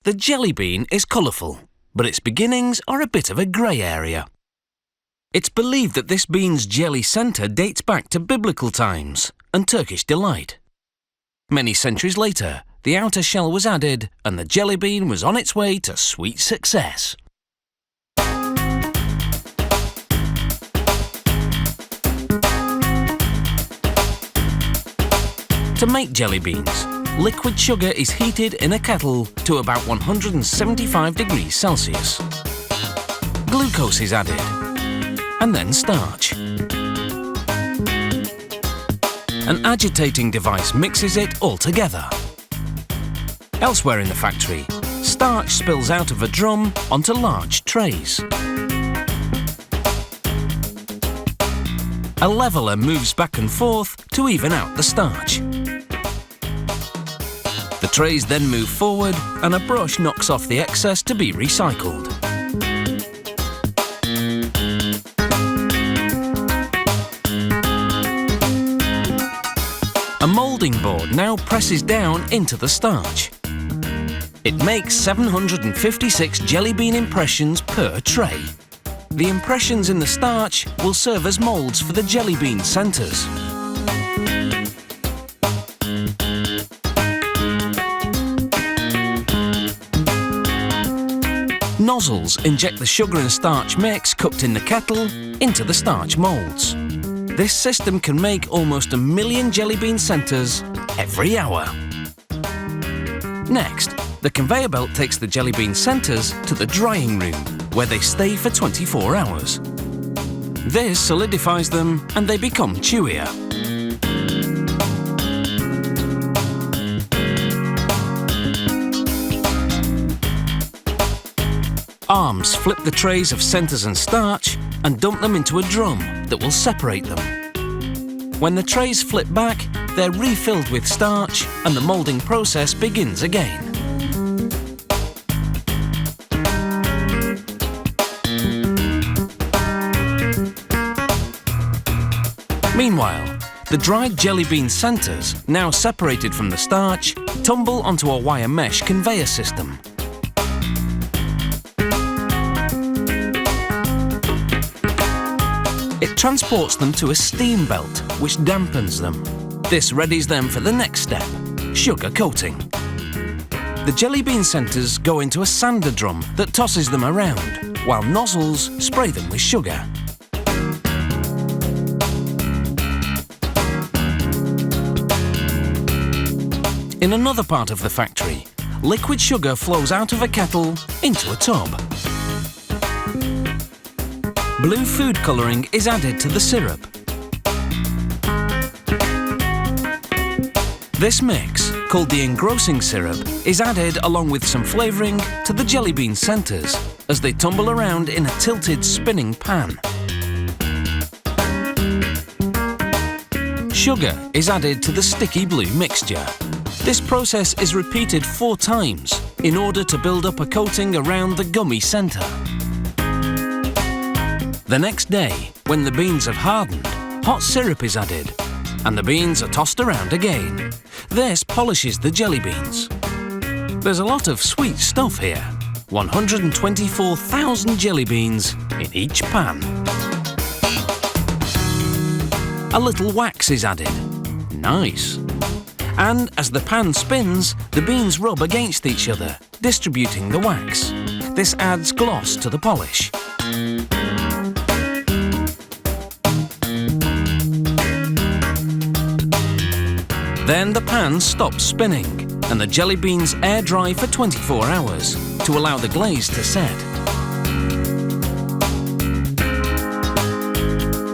The jelly bean is colourful, but its beginnings are a bit of a grey area. It's believed that this bean's jelly centre dates back to biblical times and Turkish delight. Many centuries later, the outer shell was added and the jelly bean was on its way to sweet success. To make jelly beans, liquid sugar is heated in a kettle to about 175 degrees Celsius. Glucose is added, and then starch. An agitating device mixes it all together. Elsewhere in the factory, starch spills out of a drum onto large trays. A leveller moves back and forth to even out the starch. The trays then move forward and a brush knocks off the excess to be recycled. A moulding board now presses down into the starch. It makes 756 jelly bean impressions per tray. The impressions in the starch will serve as moulds for the jelly bean centres. Nozzles inject the sugar and starch mix cooked in the kettle into the starch moulds. This system can make almost 1 million jelly bean centres every hour. Next, the conveyor belt takes the jelly bean centres to the drying room, where they stay for 24 hours. This solidifies them and they become chewier. Arms flip the trays of centres and starch and dump them into a drum that will separate them. When the trays flip back, they're refilled with starch and the moulding process begins again. Meanwhile, the dried jelly bean centres, now separated from the starch, tumble onto a wire mesh conveyor system. It transports them to a steam belt, which dampens them. This readies them for the next step, sugar coating. The jelly bean centres go into a sander drum that tosses them around, while nozzles spray them with sugar. In another part of the factory, liquid sugar flows out of a kettle into a tub. Blue food colouring is added to the syrup. This mix, called the engrossing syrup, is added along with some flavouring to the jelly bean centres as they tumble around in a tilted spinning pan. Sugar is added to the sticky blue mixture. This process is repeated 4 times in order to build up a coating around the gummy centre. The next day, when the beans have hardened, hot syrup is added and the beans are tossed around again. This polishes the jelly beans. There's a lot of sweet stuff here. 124,000 jelly beans in each pan. A little wax is added. Nice. And as the pan spins, the beans rub against each other, distributing the wax. This adds gloss to the polish. Then the pan stops spinning and the jelly beans air dry for 24 hours to allow the glaze to set.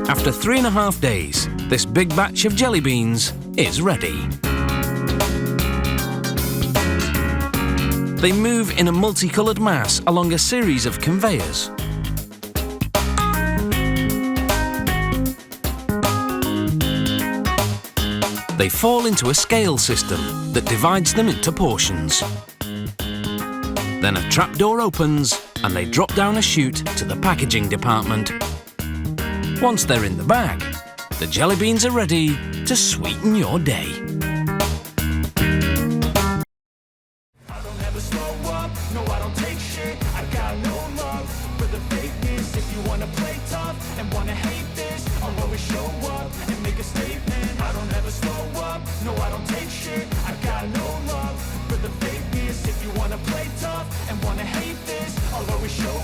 After 3.5 days, this big batch of jelly beans is ready. They move in a multicoloured mass along a series of conveyors. They fall into a scale system that divides them into portions. Then a trapdoor opens and they drop down a chute to the packaging department. Once they're in the bag, the jelly beans are ready to sweeten your day. up. No, I don't take shit, I got no love for the fakeness. If you wanna play tough and wanna hate this, I'll always show up